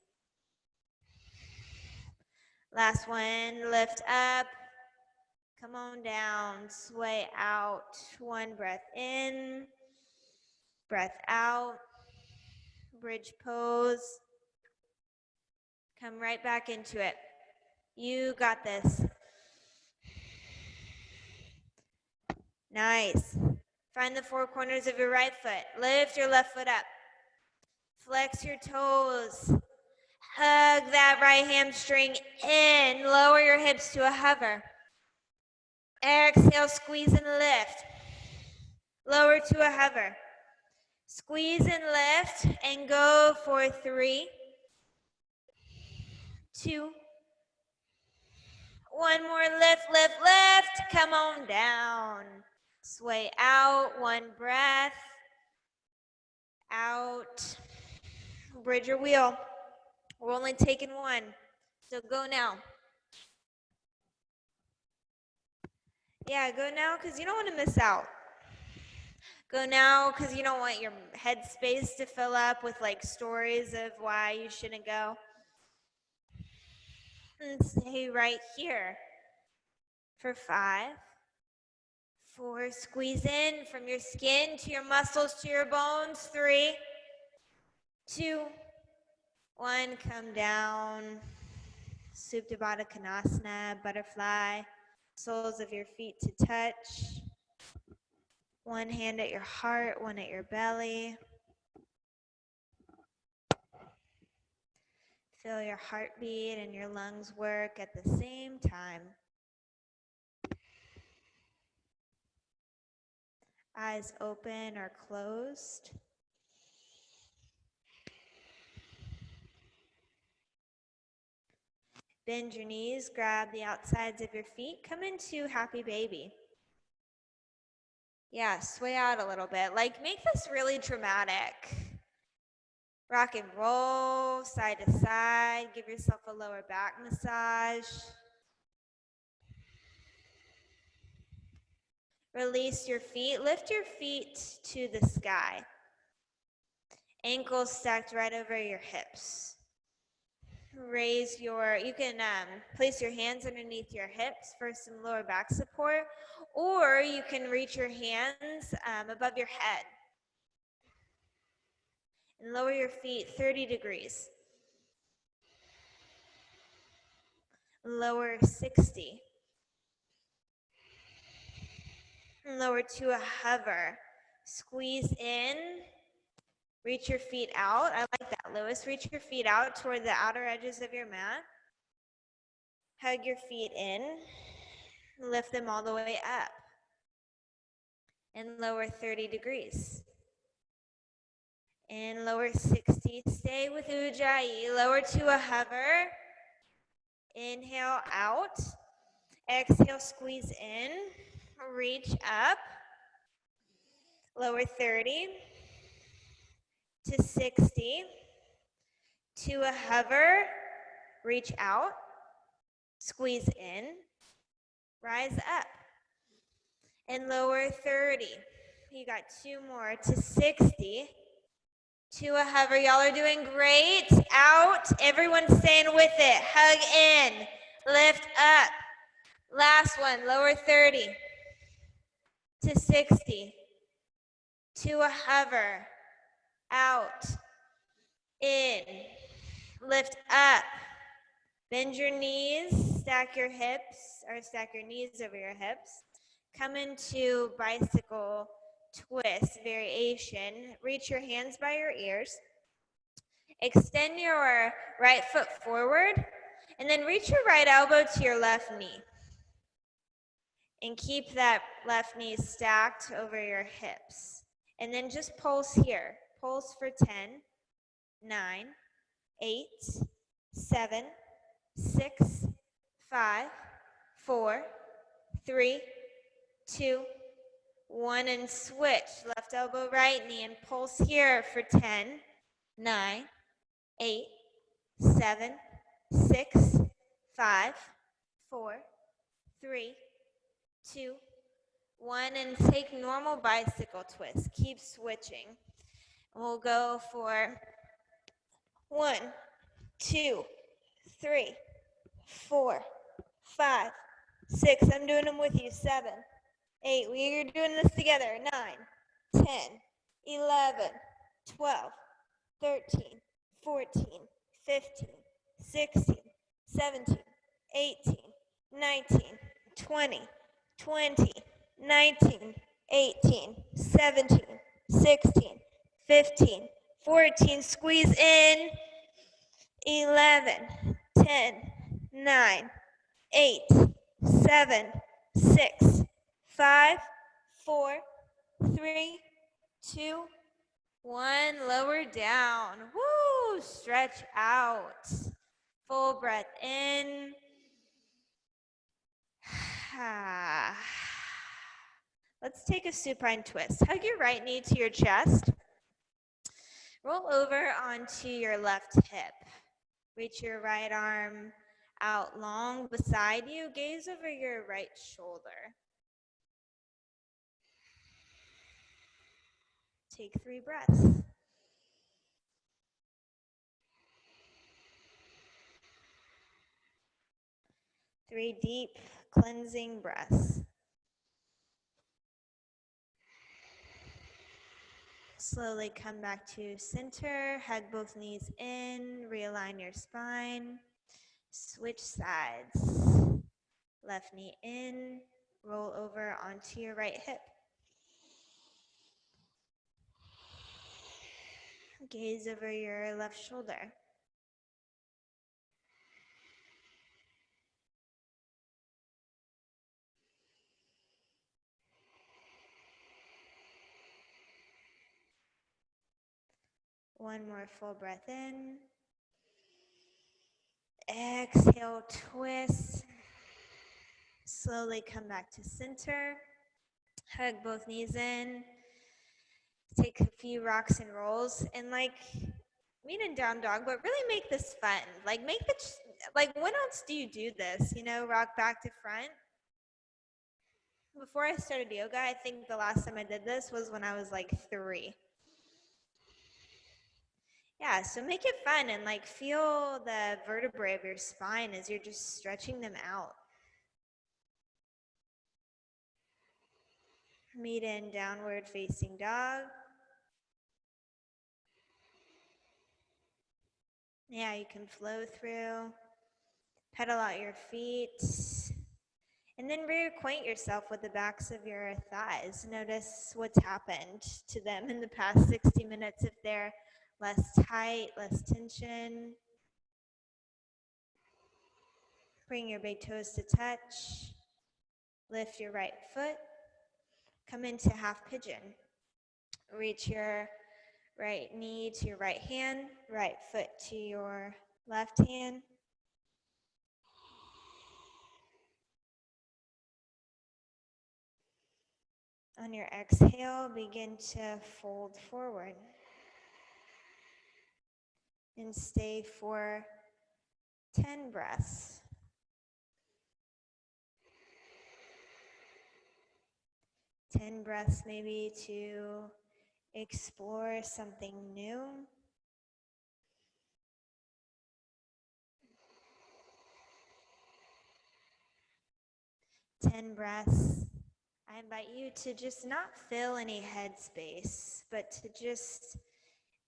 Last one, lift up. Come on down, sway out. One breath in, breath out. Bridge pose. Come right back into it. You got this. Nice. Find the four corners of your right foot. Lift your left foot up. Flex your toes. Hug that right hamstring in. Lower your hips to a hover. Exhale, squeeze and lift. Lower to a hover. Squeeze and lift and go for 3, 2, 1 more, lift, lift, lift. Come on down. Sway out, one breath. Out. Bridge your wheel. We're only taking one, so go now. Yeah, go now because you don't want to miss out. Go now because you don't want your head space to fill up with like stories of why you shouldn't go. And stay right here for 5, 4, squeeze in from your skin to your muscles to your bones. 3, 2, 1, come down. Supta Baddha Konasana, butterfly. Soles of your feet to touch. One hand at your heart, one at your belly. Feel your heartbeat and your lungs work at the same time. Eyes open or closed. Bend your knees, grab the outsides of your feet. Come into happy baby. Yeah, sway out a little bit. Like, make this really dramatic. Rock and roll, side to side. Give yourself a lower back massage. Release your feet. Lift your feet to the sky. Ankles stacked right over your hips. Raise you can place your hands underneath your hips for some lower back support, or you can reach your hands above your head. And lower your feet 30 degrees. Lower 60. And lower to a hover. Squeeze in. Reach your feet out. I like that, Lewis. Reach your feet out toward the outer edges of your mat. Hug your feet in. Lift them all the way up. And lower 30 degrees. And lower 60. Stay with Ujjayi. Lower to a hover. Inhale out. Exhale, squeeze in. Reach up. Lower 30 to 60. To a hover. Reach out. Squeeze in. Rise up. And lower 30. You got 2 more to 60. to a hover. Y'all are doing great. Out. Everyone staying with it. Hug in. Lift up. Last one. Lower 30 to 60 to a hover. Out. In. Lift up. Bend your knees. Stack your hips or stack your knees over your hips. Come into bicycle twist variation. Reach your hands by your ears. Extend your right foot forward and then reach your right elbow to your left knee. And keep that left knee stacked over your hips. And then just pulse here. Pulse for 10, 9, 8, 7, 6, 5, 4, 3, 2, 1, and switch. Left elbow, right knee, and pulse here for 10, 9, 8, 7, 6, 5, 4, 3, 2, 1, and take normal bicycle twist. Keep switching. We'll go for 1, 2, 3, 4, 5, 6. I'm doing them with you. 7, 8. We're doing this together. 9, 10, 11, 12, 13, 14, 15, 16, 17, 18, 19, 20, 20, 19, 18, 17, 16, 15, 14. Squeeze in. 11, 10, 9, 8, 7, 6, 5, 4, 3, 2, 1. Lower down. Woo! Stretch out. Full breath in. Let's take a supine twist. Hug your right knee to your chest. Roll over onto your left hip. Reach your right arm out long beside you. Gaze over your right shoulder. Take 3 breaths. Three deep, cleansing breaths. Slowly come back to center. Hug both knees in. Realign your spine. Switch sides. Left knee in. Roll over onto your right hip. Gaze over your left shoulder. One more full breath in. Exhale, twist. Slowly come back to center. Hug both knees in. Take a few rocks and rolls. And meet in down dog, but really make this fun. When else do you do this? Rock back to front. Before I started yoga, I think the last time I did this was when I was 3. Yeah, so make it fun and feel the vertebrae of your spine as you're just stretching them out. Meet in downward facing dog. Yeah, you can flow through. Pedal out your feet. And then reacquaint yourself with the backs of your thighs. Notice what's happened to them in the past 60 minutes if they're less tight, less tension. Bring your big toes to touch. Lift your right foot. Come into half pigeon. Reach your right knee to your right hand, right foot to your left hand. On your exhale, begin to fold forward. And stay for 10 breaths. Ten breaths maybe to Explore something new. 10 breaths. I invite you to just not fill any head space, but to just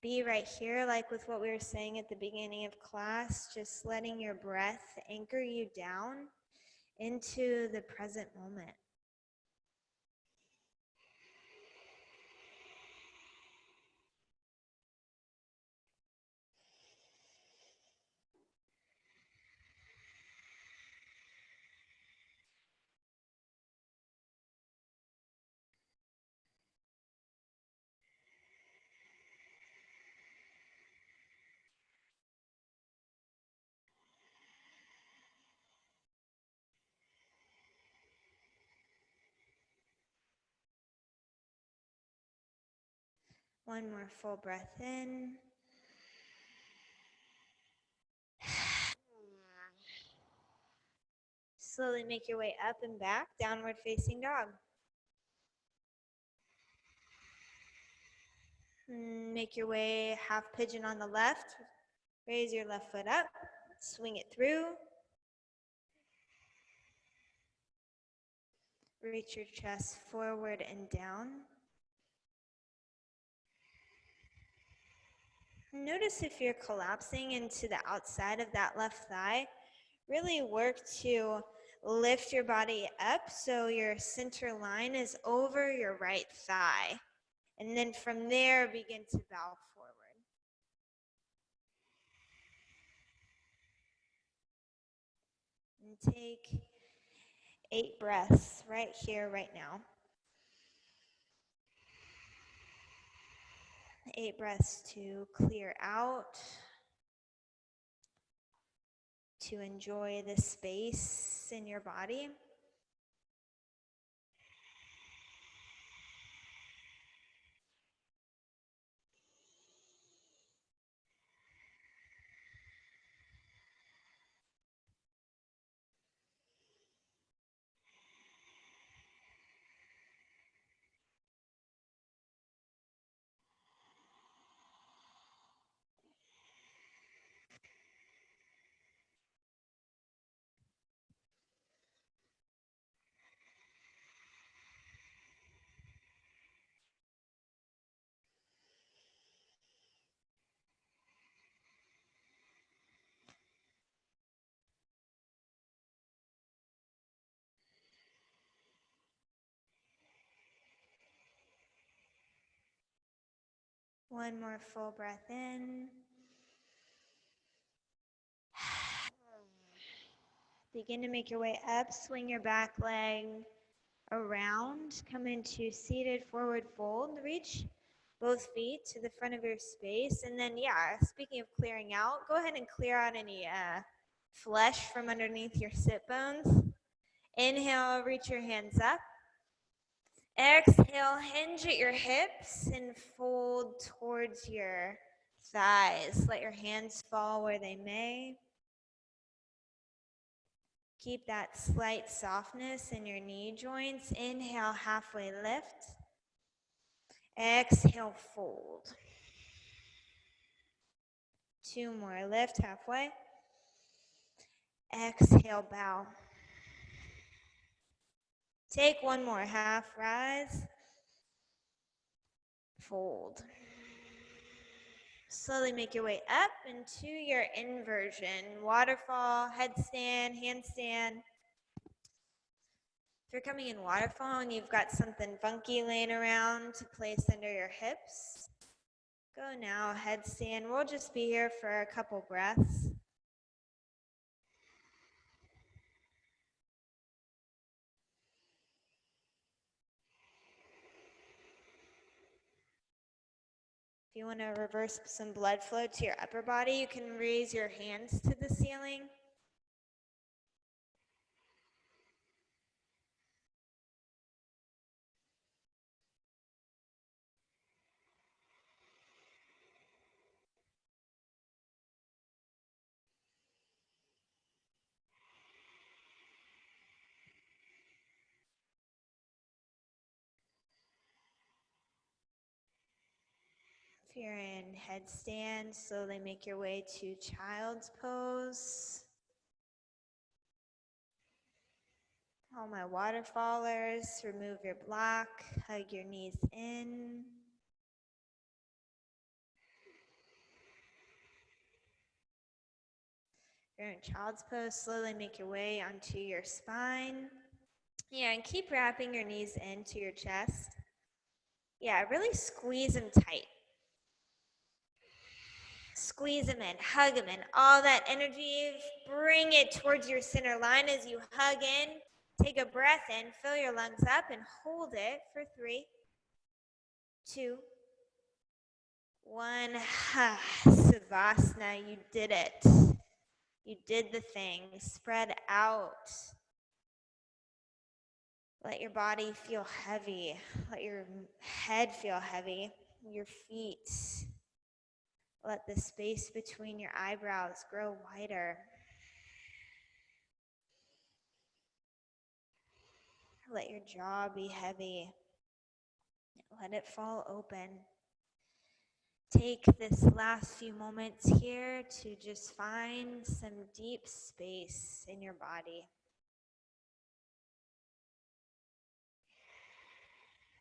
be right here, like with what we were saying at the beginning of class, just letting your breath anchor you down into the present moment. One more full breath in. Slowly make your way up and back, downward facing dog. Make your way half pigeon on the left. Raise your left foot up, swing it through. Reach your chest forward and down. Notice if you're collapsing into the outside of that left thigh. Really work to lift your body up so your center line is over your right thigh. And then from there, begin to bow forward. And take 8 breaths right here, right now. 8 breaths to clear out, to enjoy the space in your body. One more full breath in. Begin to make your way up, swing your back leg around, come into seated forward fold, reach both feet to the front of your space, and then speaking of clearing out, go ahead and clear out any flesh from underneath your sit bones. Inhale, reach your hands up. Exhale, hinge at your hips and fold towards your thighs. Let your hands fall where they may. Keep that slight softness in your knee joints. Inhale, halfway lift. Exhale, fold. 2 more, lift halfway. Exhale, bow. Take 1 more, half rise. Fold. Slowly make your way up into your inversion. Waterfall, headstand, handstand. If you're coming in waterfall and you've got something funky laying around to place under your hips, go now, headstand. We'll just be here for a couple breaths. If you want to reverse some blood flow to your upper body, you can raise your hands to the ceiling. If you're in headstand, slowly make your way to child's pose. All my waterfallers, remove your block, hug your knees in. If you're in child's pose, slowly make your way onto your spine. Yeah, and keep wrapping your knees into your chest. Yeah, really squeeze them tight. Squeeze them in, hug them in. All that energy, bring it towards your center line as you hug in. Take a breath in, fill your lungs up, and hold it for 3, 2, 1. Savasana, you did it. You did the thing. Spread out. Let your body feel heavy. Let your head feel heavy. Your feet. Let the space between your eyebrows grow wider. Let your jaw be heavy. Let it fall open. Take this last few moments here to just find some deep space in your body.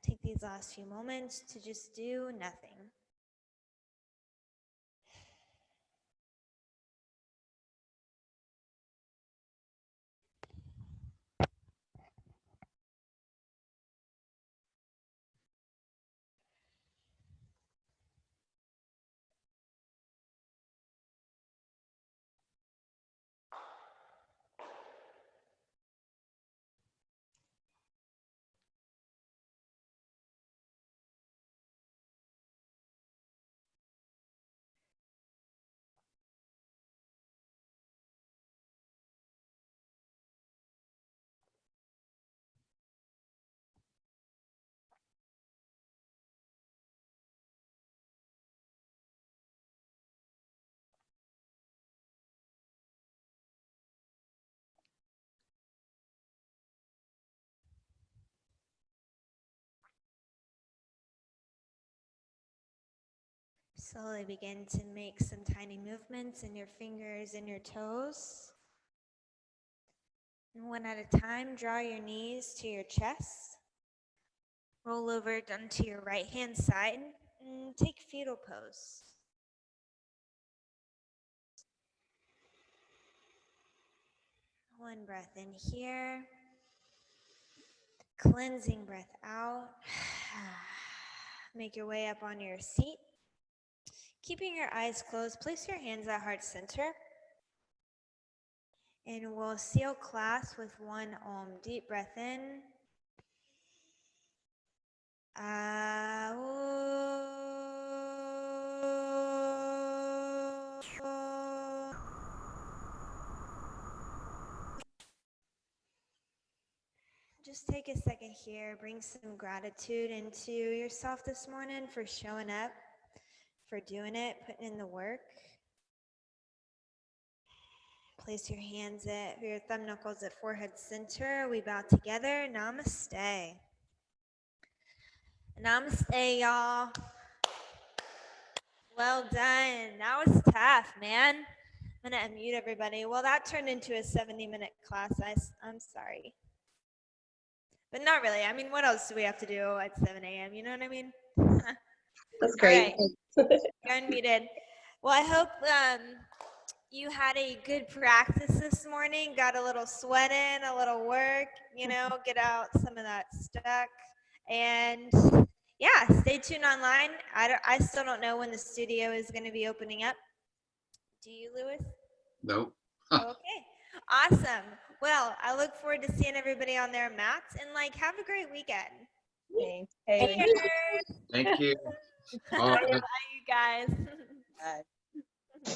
Take these last few moments to just do nothing. Slowly begin to make some tiny movements in your fingers and your toes. And one at a time, draw your knees to your chest. Roll over onto your right hand side and take fetal pose. One breath in here. Cleansing breath out. Make your way up on your seat. Keeping your eyes closed, place your hands at heart center. And we'll seal class with one Om. Deep breath in. Just take a second here, bring some gratitude into yourself this morning for showing up, for doing it, putting in the work. Place your hands at your thumb knuckles at forehead center. We bow together. Namaste. Namaste, y'all. Well done. That was tough, man. I'm gonna unmute everybody. Well, that turned into a 70-minute class. I'm sorry. But not really. I mean, what else do we have to do at 7 a.m.? You know what I mean? That's great. All right. You're unmuted. Well, I hope you had a good practice this morning, got a little sweat in, a little work, get out some of that stuck. And yeah, stay tuned online. I still don't know when the studio is going to be opening up. Do you, Lewis? Nope. Okay, awesome. Well, I look forward to seeing everybody on their mats and have a great weekend. Thanks, Hayley. Thank you. Bye, you guys. Bye.